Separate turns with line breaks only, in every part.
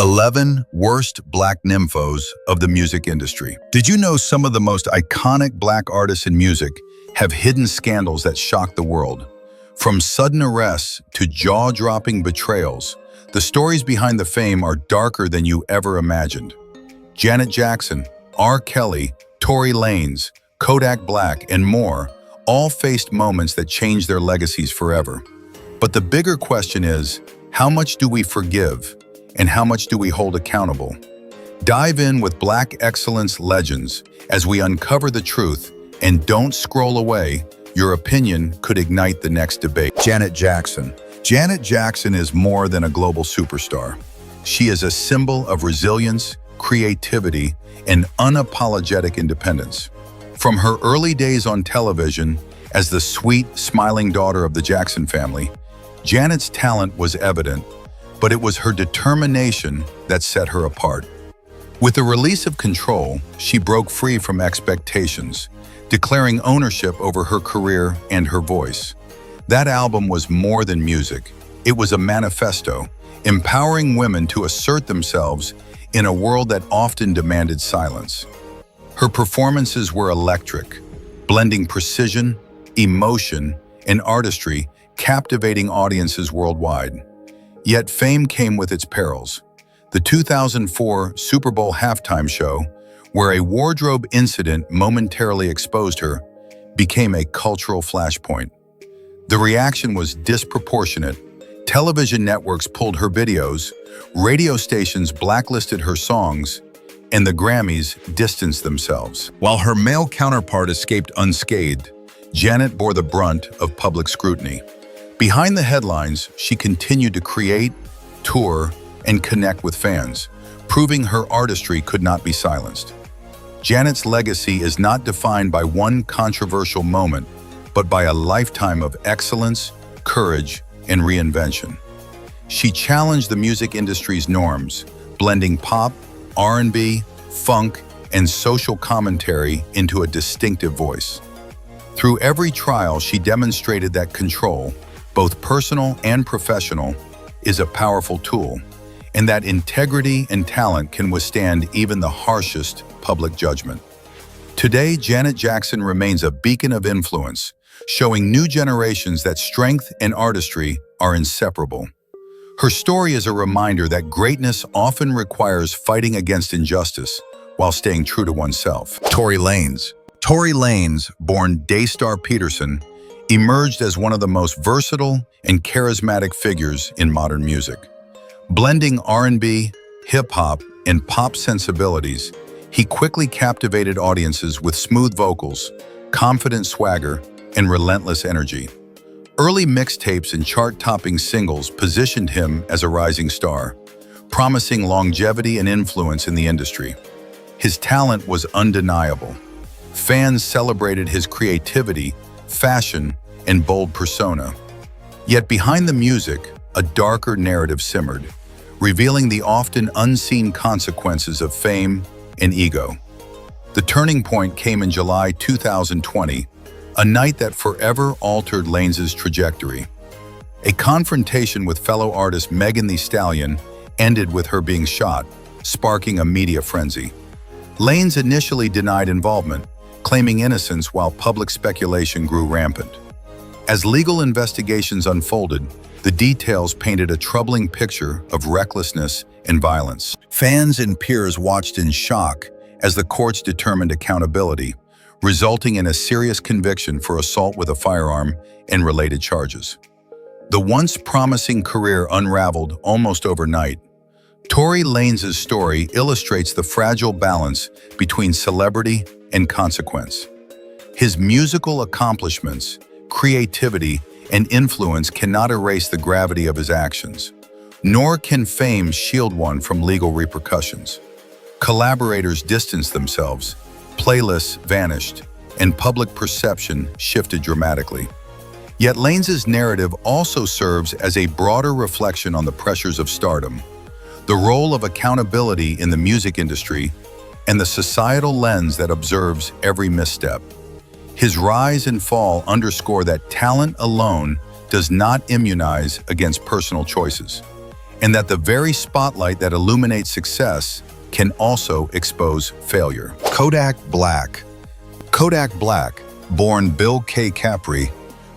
11 worst black nymphos of the music industry. Did you know some of the most iconic black artists in music have hidden scandals that shock the world? From sudden arrests to jaw-dropping betrayals, the stories behind the fame are darker than you ever imagined. Janet Jackson, R. Kelly, Tory Lanez, Kodak Black, and more all faced moments that changed their legacies forever. But the bigger question is, how much do we forgive and how much do we hold accountable? Dive in with Black Excellence Legends as we uncover the truth, and don't scroll away. Your opinion could ignite the next debate. Janet Jackson. Janet Jackson is more than a global superstar. She is a symbol of resilience, creativity, and unapologetic independence. From her early days on television as the sweet, smiling daughter of the Jackson family, Janet's talent was evident, but it was her determination that set her apart. With the release of Control, she broke free from expectations, declaring ownership over her career and her voice. That album was more than music. It was a manifesto, empowering women to assert themselves in a world that often demanded silence. Her performances were electric, blending precision, emotion, and artistry, captivating audiences worldwide. Yet fame came with its perils. The 2004 Super Bowl halftime show, where a wardrobe incident momentarily exposed her, became a cultural flashpoint. The reaction was disproportionate. Television networks pulled her videos, radio stations blacklisted her songs, and the Grammys distanced themselves. While her male counterpart escaped unscathed, Janet bore the brunt of public scrutiny. Behind the headlines, she continued to create, tour, and connect with fans, proving her artistry could not be silenced. Janet's legacy is not defined by one controversial moment, but by a lifetime of excellence, courage, and reinvention. She challenged the music industry's norms, blending pop, R&B, funk, and social commentary into a distinctive voice. Through every trial, she demonstrated that control, both personal and professional, is a powerful tool, and that integrity and talent can withstand even the harshest public judgment. Today, Janet Jackson remains a beacon of influence, showing new generations that strength and artistry are inseparable. Her story is a reminder that greatness often requires fighting against injustice while staying true to oneself. Tory Lanez. Tory Lanez, born Daystar Peterson, emerged as one of the most versatile and charismatic figures in modern music. Blending R&B, hip-hop, and pop sensibilities, he quickly captivated audiences with smooth vocals, confident swagger, and relentless energy. Early mixtapes and chart-topping singles positioned him as a rising star, promising longevity and influence in the industry. His talent was undeniable. Fans celebrated his creativity, fashion, and bold persona. Yet behind the music, a darker narrative simmered, revealing the often unseen consequences of fame and ego. The turning point came in July 2020, a night that forever altered Lanez's trajectory. A confrontation with fellow artist Megan Thee Stallion ended with her being shot, sparking a media frenzy. Lanez initially denied involvement, claiming innocence while public speculation grew rampant. As legal investigations unfolded, the details painted a troubling picture of recklessness and violence. Fans and peers watched in shock as the courts determined accountability, resulting in a serious conviction for assault with a firearm and related charges. The once promising career unraveled almost overnight. Tory Lanez's story illustrates the fragile balance between celebrity and consequence. His musical accomplishments, creativity, and influence cannot erase the gravity of his actions, nor can fame shield one from legal repercussions. Collaborators distanced themselves, playlists vanished, and public perception shifted dramatically. Yet Lanez's narrative also serves as a broader reflection on the pressures of stardom, the role of accountability in the music industry, and the societal lens that observes every misstep. His rise and fall underscore that talent alone does not immunize against personal choices, and that the very spotlight that illuminates success can also expose failure. Kodak Black. Kodak Black, born Bill K. Capri,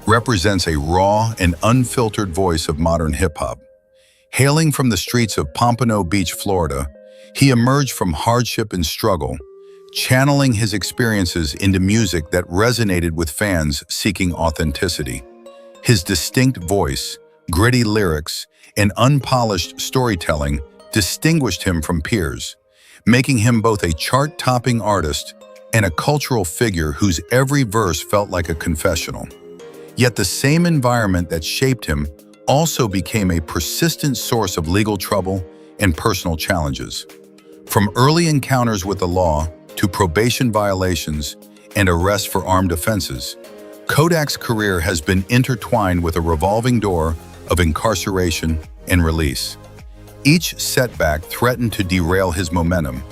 represents a raw and unfiltered voice of modern hip-hop. Hailing from the streets of Pompano Beach, Florida, he emerged from hardship and struggle, channeling his experiences into music that resonated with fans seeking authenticity. His distinct voice, gritty lyrics, and unpolished storytelling distinguished him from peers, making him both a chart-topping artist and a cultural figure whose every verse felt like a confessional. Yet the same environment that shaped him also became a persistent source of legal trouble and personal challenges. From early encounters with the law to probation violations and arrests for armed offenses, Kodak's career has been intertwined with a revolving door of incarceration and release. Each setback threatened to derail his momentum,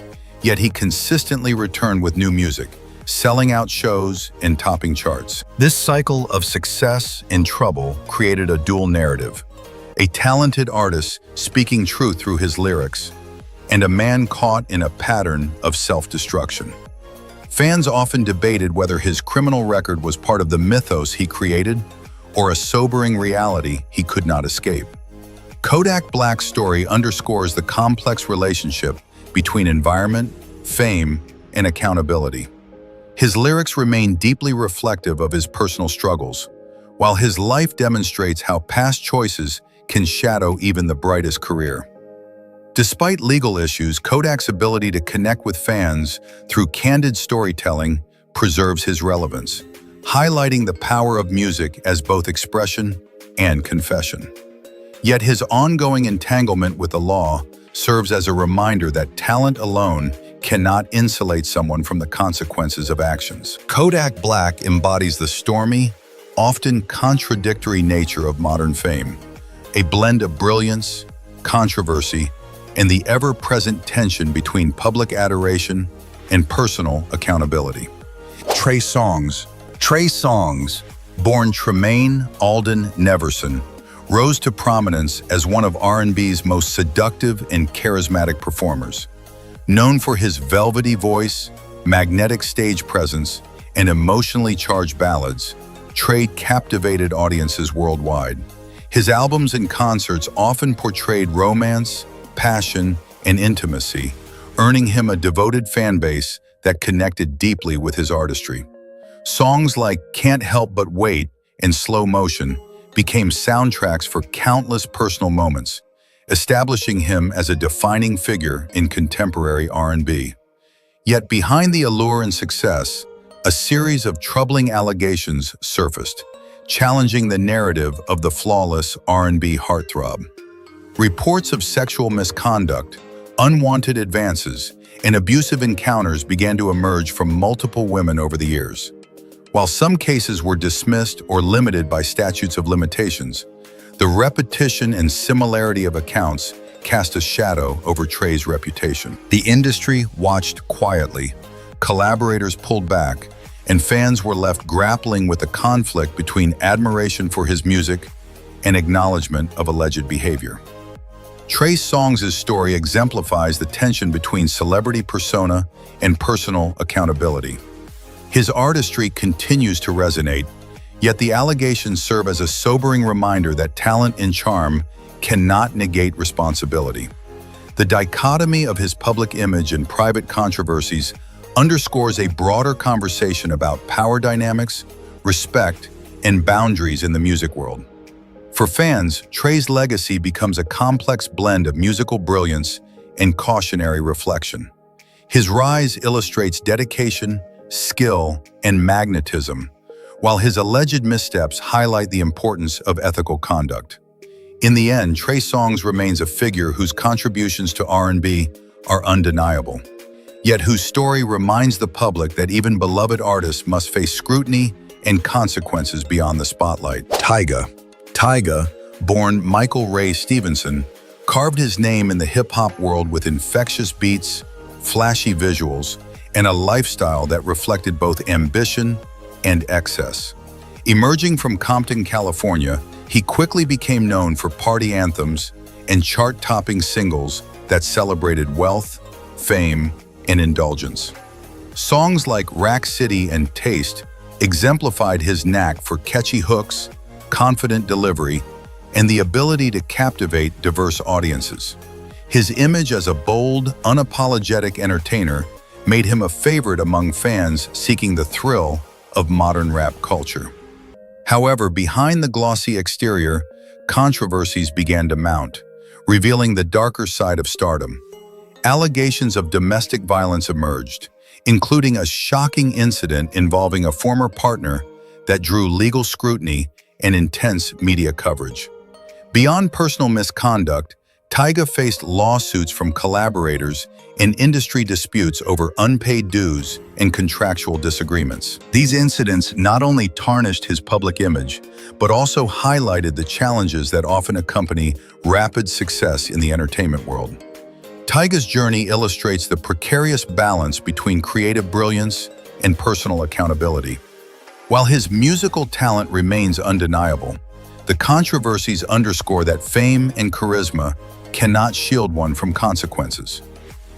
yet he consistently returned with new music, selling out shows and topping charts. This cycle of success and trouble created a dual narrative: a talented artist speaking truth through his lyrics, and a man caught in a pattern of self-destruction. Fans often debated whether his criminal record was part of the mythos he created or a sobering reality he could not escape. Kodak Black's story underscores the complex relationship between environment, fame, and accountability. His lyrics remain deeply reflective of his personal struggles, while his life demonstrates how past choices can shadow even the brightest career. Despite legal issues, Kodak's ability to connect with fans through candid storytelling preserves his relevance, highlighting the power of music as both expression and confession. Yet his ongoing entanglement with the law serves as a reminder that talent alone cannot insulate someone from the consequences of actions. Kodak Black embodies the stormy, often contradictory nature of modern fame, a blend of brilliance, controversy, and the ever-present tension between public adoration and personal accountability. Trey Songz. Trey Songz, born Tremaine Alden Neverson, rose to prominence as one of R&B's most seductive and charismatic performers. Known for his velvety voice, magnetic stage presence, and emotionally charged ballads, Trey captivated audiences worldwide. His albums and concerts often portrayed romance, passion, and intimacy, earning him a devoted fan base that connected deeply with his artistry. Songs like Can't Help But Wait and Slow Motion became soundtracks for countless personal moments, establishing him as a defining figure in contemporary R&B. Yet behind the allure and success, a series of troubling allegations surfaced, challenging the narrative of the flawless R&B heartthrob. Reports of sexual misconduct, unwanted advances, and abusive encounters began to emerge from multiple women over the years. While some cases were dismissed or limited by statutes of limitations, the repetition and similarity of accounts cast a shadow over Trey's reputation. The industry watched quietly, collaborators pulled back, and fans were left grappling with the conflict between admiration for his music and acknowledgement of alleged behavior. Trey Songz' story exemplifies the tension between celebrity persona and personal accountability. His artistry continues to resonate, yet the allegations serve as a sobering reminder that talent and charm cannot negate responsibility. The dichotomy of his public image and private controversies underscores a broader conversation about power dynamics, respect, and boundaries in the music world. For fans, Trey's legacy becomes a complex blend of musical brilliance and cautionary reflection. His rise illustrates dedication, skill, and magnetism, while his alleged missteps highlight the importance of ethical conduct. In the end, Trey Songz remains a figure whose contributions to R&B are undeniable, yet whose story reminds the public that even beloved artists must face scrutiny and consequences beyond the spotlight. Tyga, born Michael Ray Stevenson, carved his name in the hip-hop world with infectious beats, flashy visuals, and a lifestyle that reflected both ambition and excess. Emerging from Compton, California, he quickly became known for party anthems and chart-topping singles that celebrated wealth, fame, and indulgence. Songs like Rack City and Taste exemplified his knack for catchy hooks, confident delivery, and the ability to captivate diverse audiences. His image as a bold, unapologetic entertainer made him a favorite among fans seeking the thrill of modern rap culture. However, behind the glossy exterior, controversies began to mount, revealing the darker side of stardom. Allegations of domestic violence emerged, including a shocking incident involving a former partner that drew legal scrutiny and intense media coverage. Beyond personal misconduct, Tyga faced lawsuits from collaborators and industry disputes over unpaid dues and contractual disagreements. These incidents not only tarnished his public image, but also highlighted the challenges that often accompany rapid success in the entertainment world. Tyga's journey illustrates the precarious balance between creative brilliance and personal accountability. While his musical talent remains undeniable, the controversies underscore that fame and charisma cannot shield one from consequences.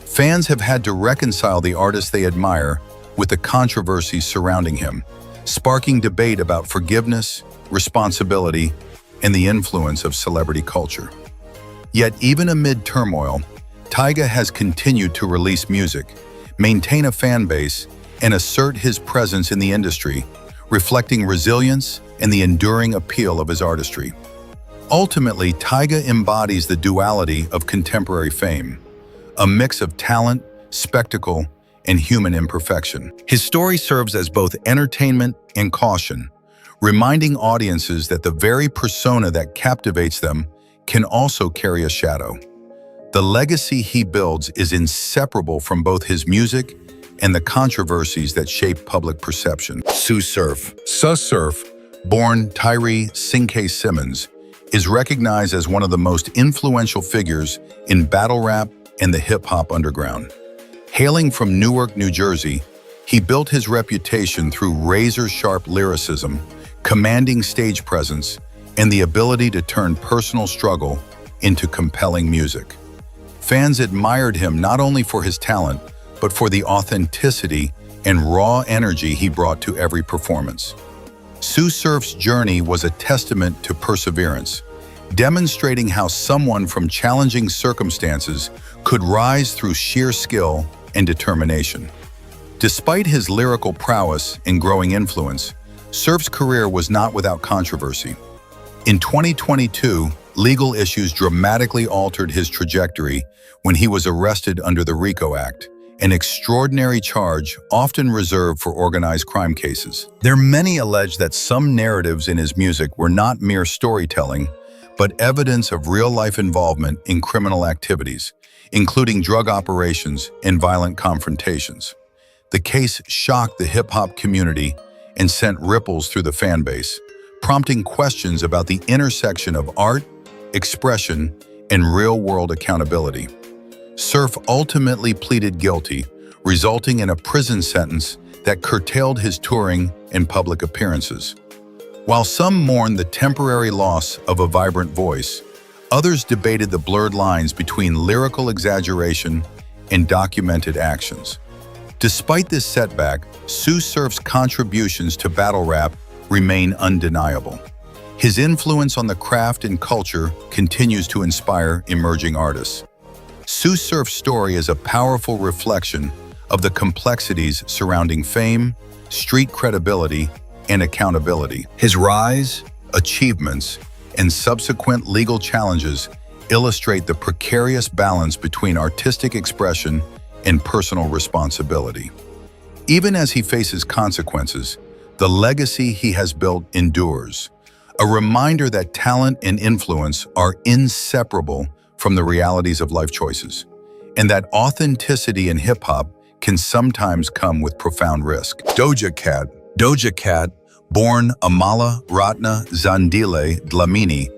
Fans have had to reconcile the artist they admire with the controversies surrounding him, sparking debate about forgiveness, responsibility, and the influence of celebrity culture. Yet even amid turmoil, Tyga has continued to release music, maintain a fan base, and assert his presence in the industry, reflecting resilience and the enduring appeal of his artistry. Ultimately, Tyga embodies the duality of contemporary fame, a mix of talent, spectacle, and human imperfection. His story serves as both entertainment and caution, reminding audiences that the very persona that captivates them can also carry a shadow. The legacy he builds is inseparable from both his music and the controversies that shape public perception. Sue Surf. Surf, born Tyree Cinque Simmons, is recognized as one of the most influential figures in battle rap and the hip-hop underground. Hailing from Newark, New Jersey, he built his reputation through razor-sharp lyricism, commanding stage presence, and the ability to turn personal struggle into compelling music. Fans admired him not only for his talent, but for the authenticity and raw energy he brought to every performance. Sue Surf's journey was a testament to perseverance, demonstrating how someone from challenging circumstances could rise through sheer skill and determination. Despite his lyrical prowess and growing influence, Surf's career was not without controversy. In 2022, legal issues dramatically altered his trajectory when he was arrested under the RICO Act, an extraordinary charge often reserved for organized crime cases. Many allege that some narratives in his music were not mere storytelling, but evidence of real-life involvement in criminal activities, including drug operations and violent confrontations. The case shocked the hip-hop community and sent ripples through the fan base, prompting questions about the intersection of art, expression, and real-world accountability. Surf ultimately pleaded guilty, resulting in a prison sentence that curtailed his touring and public appearances. While some mourned the temporary loss of a vibrant voice, others debated the blurred lines between lyrical exaggeration and documented actions. Despite this setback, Sue Surf's contributions to battle rap remain undeniable. His influence on the craft and culture continues to inspire emerging artists. Sue Surf's story is a powerful reflection of the complexities surrounding fame, street credibility, and accountability. His rise, achievements, and subsequent legal challenges illustrate the precarious balance between artistic expression and personal responsibility. Even as he faces consequences, the legacy he has built endures, a reminder that talent and influence are inseparable from the realities of life choices, and that authenticity in hip-hop can sometimes come with profound risk. Doja Cat, born Amala Ratna Zandile Dlamini,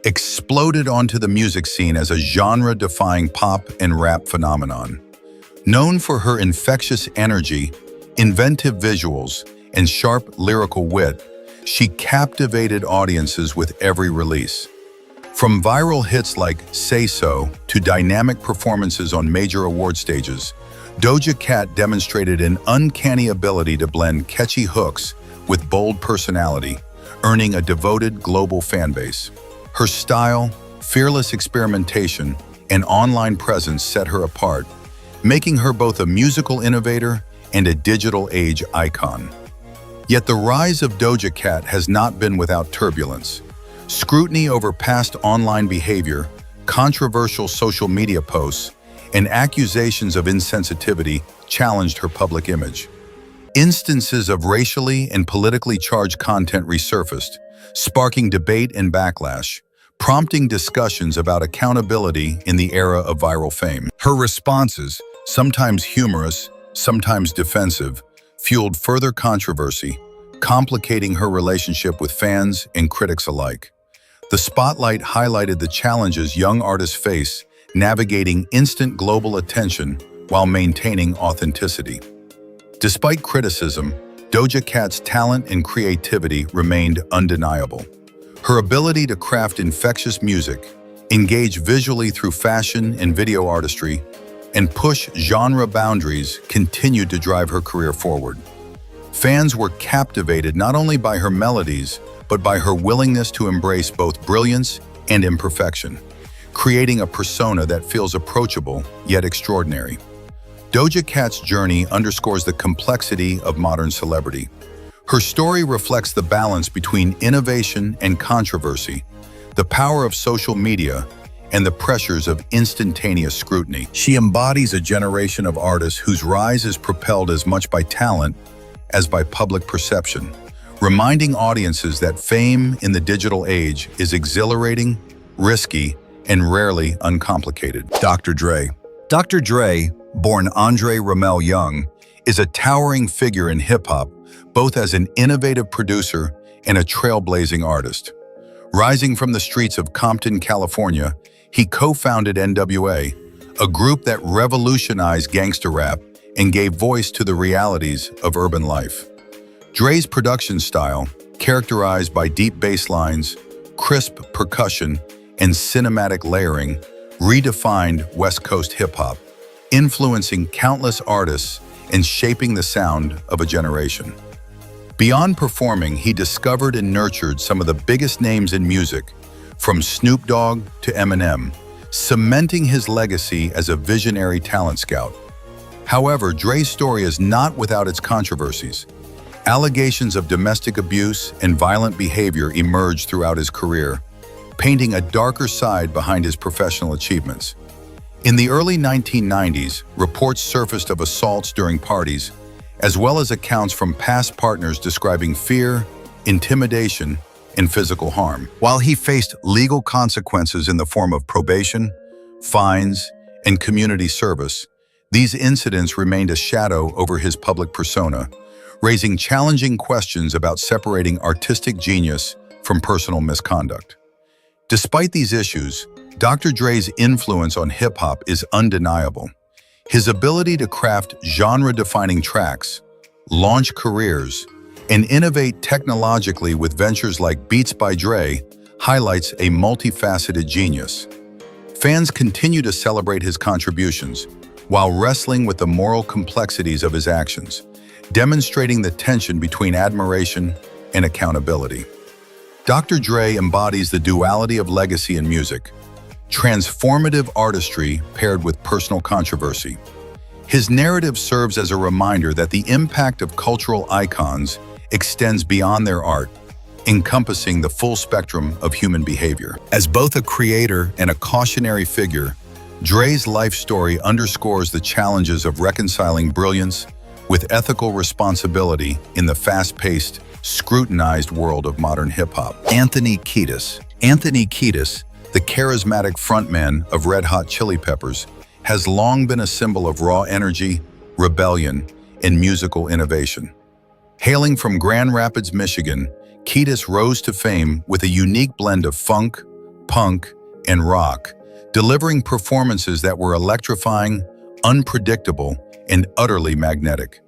exploded onto the music scene as a genre-defying pop and rap phenomenon. Known for her infectious energy, inventive visuals, and sharp lyrical wit, she captivated audiences with every release. From viral hits like Say So to dynamic performances on major award stages, Doja Cat demonstrated an uncanny ability to blend catchy hooks with bold personality, earning a devoted global fanbase. Her style, fearless experimentation, and online presence set her apart, making her both a musical innovator and a digital age icon. Yet the rise of Doja Cat has not been without turbulence. Scrutiny over past online behavior, controversial social media posts, and accusations of insensitivity challenged her public image. Instances of racially and politically charged content resurfaced, sparking debate and backlash, prompting discussions about accountability in the era of viral fame. Her responses, sometimes humorous, sometimes defensive, fueled further controversy, complicating her relationship with fans and critics alike. The spotlight highlighted the challenges young artists face navigating instant global attention while maintaining authenticity. Despite criticism, Doja Cat's talent and creativity remained undeniable. Her ability to craft infectious music, engage visually through fashion and video artistry, and push genre boundaries continued to drive her career forward. Fans were captivated not only by her melodies, but by her willingness to embrace both brilliance and imperfection, creating a persona that feels approachable yet extraordinary. Doja Cat's journey underscores the complexity of modern celebrity. Her story reflects the balance between innovation and controversy, the power of social media, and the pressures of instantaneous scrutiny. She embodies a generation of artists whose rise is propelled as much by talent as by public perception, reminding audiences that fame in the digital age is exhilarating, risky, and rarely uncomplicated. Dr. Dre. Dr. Dre, born Andre Ramel Young, is a towering figure in hip-hop, both as an innovative producer and a trailblazing artist. Rising from the streets of Compton, California, he co-founded NWA, a group that revolutionized gangsta rap and gave voice to the realities of urban life. Dre's production style, characterized by deep bass lines, crisp percussion, and cinematic layering, redefined West Coast hip-hop, influencing countless artists and shaping the sound of a generation. Beyond performing, he discovered and nurtured some of the biggest names in music, from Snoop Dogg to Eminem, cementing his legacy as a visionary talent scout. However, Dre's story is not without its controversies. Allegations of domestic abuse and violent behavior emerged throughout his career, painting a darker side behind his professional achievements. In the early 1990s, reports surfaced of assaults during parties, as well as accounts from past partners describing fear, intimidation, and physical harm. While he faced legal consequences in the form of probation, fines, and community service, these incidents remained a shadow over his public persona, raising challenging questions about separating artistic genius from personal misconduct. Despite these issues, Dr. Dre's influence on hip-hop is undeniable. His ability to craft genre-defining tracks, launch careers, and innovate technologically with ventures like Beats by Dre highlights a multifaceted genius. Fans continue to celebrate his contributions while wrestling with the moral complexities of his actions, demonstrating the tension between admiration and accountability. Dr. Dre embodies the duality of legacy in music, transformative artistry paired with personal controversy. His narrative serves as a reminder that the impact of cultural icons extends beyond their art, encompassing the full spectrum of human behavior. As both a creator and a cautionary figure, Dre's life story underscores the challenges of reconciling brilliance with ethical responsibility in the fast-paced, scrutinized world of modern hip-hop. Anthony Kiedis. Anthony Kiedis, the charismatic frontman of Red Hot Chili Peppers, has long been a symbol of raw energy, rebellion, and musical innovation. Hailing from Grand Rapids, Michigan, Kiedis rose to fame with a unique blend of funk, punk, and rock, delivering performances that were electrifying, unpredictable, and utterly magnetic.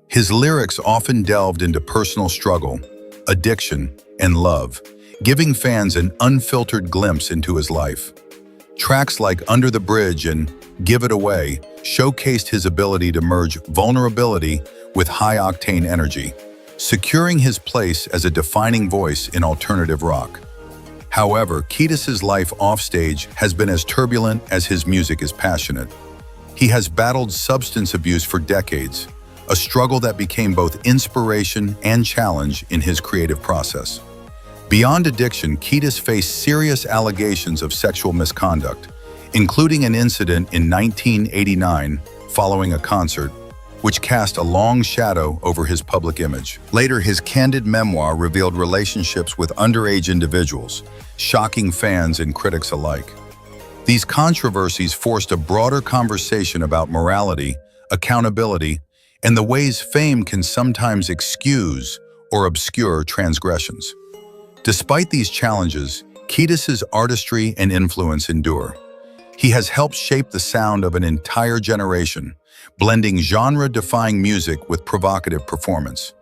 His lyrics often delved into personal struggle, addiction, and love, giving fans an unfiltered glimpse into his life. Tracks like Under the Bridge and Give It Away showcased his ability to merge vulnerability with high-octane energy, securing his place as a defining voice in alternative rock. However, Kiedis's life offstage has been as turbulent as his music is passionate. He has battled substance abuse for decades, a struggle that became both inspiration and challenge in his creative process. Beyond addiction, Kiedis faced serious allegations of sexual misconduct, including an incident in 1989 following a concert, which cast a long shadow over his public image. Later, his candid memoir revealed relationships with underage individuals, shocking fans and critics alike. These controversies forced a broader conversation about morality, accountability, and the ways fame can sometimes excuse or obscure transgressions. Despite these challenges, Kiedis's artistry and influence endure. He has helped shape the sound of an entire generation, blending genre-defying music with provocative performance.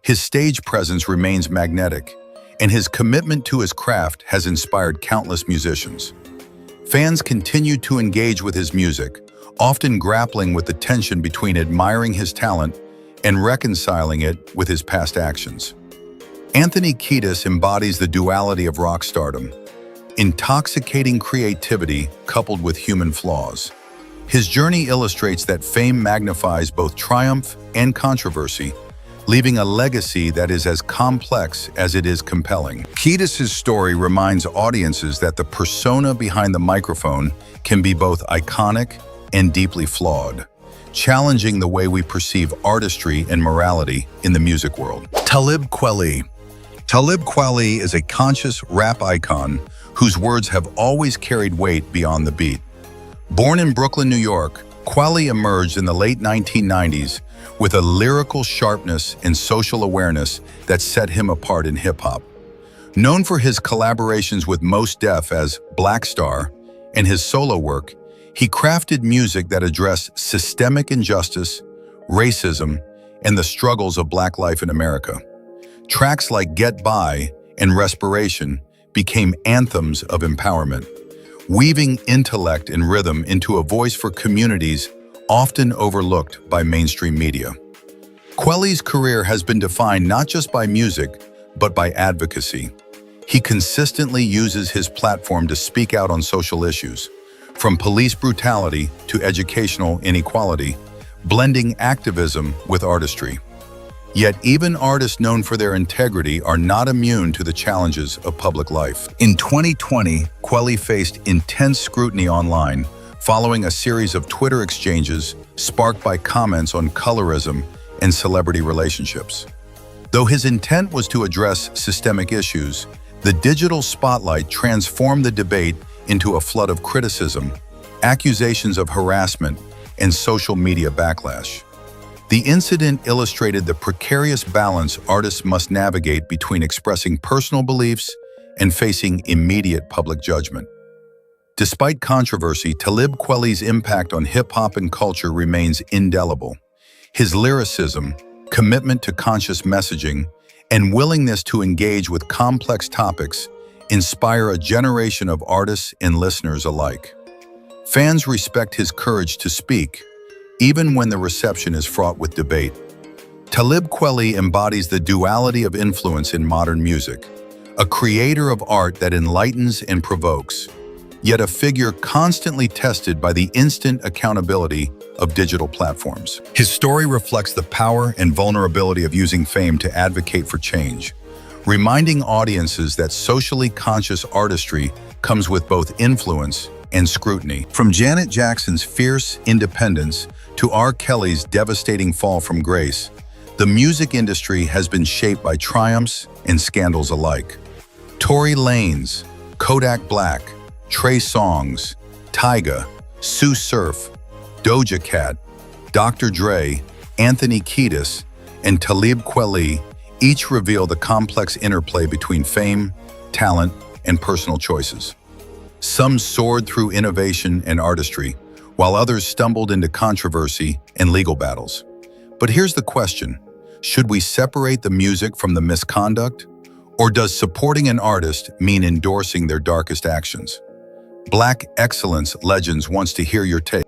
His stage presence remains magnetic, and his commitment to his craft has inspired countless musicians. Fans continue to engage with his music, often grappling with the tension between admiring his talent and reconciling it with his past actions. Anthony Kiedis embodies the duality of rock stardom, intoxicating creativity coupled with human flaws. His journey illustrates that fame magnifies both triumph and controversy, leaving a legacy that is as complex as it is compelling. Kiedis's story reminds audiences that the persona behind the microphone can be both iconic and deeply flawed, challenging the way we perceive artistry and morality in the music world. Talib Kweli. Talib Kweli is a conscious rap icon whose words have always carried weight beyond the beat. Born in Brooklyn, New York, Kweli emerged in the late 1990s with a lyrical sharpness and social awareness that set him apart in hip-hop. Known for his collaborations with Mos Def as Black Star and his solo work, he crafted music that addressed systemic injustice, racism, and the struggles of Black life in America. Tracks like Get By and Respiration became anthems of empowerment, weaving intellect and rhythm into a voice for communities often overlooked by mainstream media. Kweli's career has been defined not just by music, but by advocacy. He consistently uses his platform to speak out on social issues, from police brutality to educational inequality, blending activism with artistry. Yet even artists known for their integrity are not immune to the challenges of public life. In 2020, Kweli faced intense scrutiny online following a series of Twitter exchanges sparked by comments on colorism and celebrity relationships. Though his intent was to address systemic issues, the digital spotlight transformed the debate into a flood of criticism, accusations of harassment, and social media backlash. The incident illustrated the precarious balance artists must navigate between expressing personal beliefs and facing immediate public judgment. Despite controversy, Talib Kweli's impact on hip-hop and culture remains indelible. His lyricism, commitment to conscious messaging, and willingness to engage with complex topics inspire a generation of artists and listeners alike. Fans respect his courage to speak, even when the reception is fraught with debate. Talib Kweli embodies the duality of influence in modern music, a creator of art that enlightens and provokes, yet a figure constantly tested by the instant accountability of digital platforms. His story reflects the power and vulnerability of using fame to advocate for change, reminding audiences that socially conscious artistry comes with both influence and scrutiny. From Janet Jackson's fierce independence to R. Kelly's devastating fall from grace, the music industry has been shaped by triumphs and scandals alike. Tory Lanez, Kodak Black, Trey Songz, Tyga, Sue Surf, Doja Cat, Dr. Dre, Anthony Kiedis, and Talib Kweli each reveal the complex interplay between fame, talent, and personal choices. Some soared through innovation and artistry, while others stumbled into controversy and legal battles. But here's the question: should we separate the music from the misconduct, Or does supporting an artist mean endorsing their darkest actions? Black Excellence Legends wants to hear your take.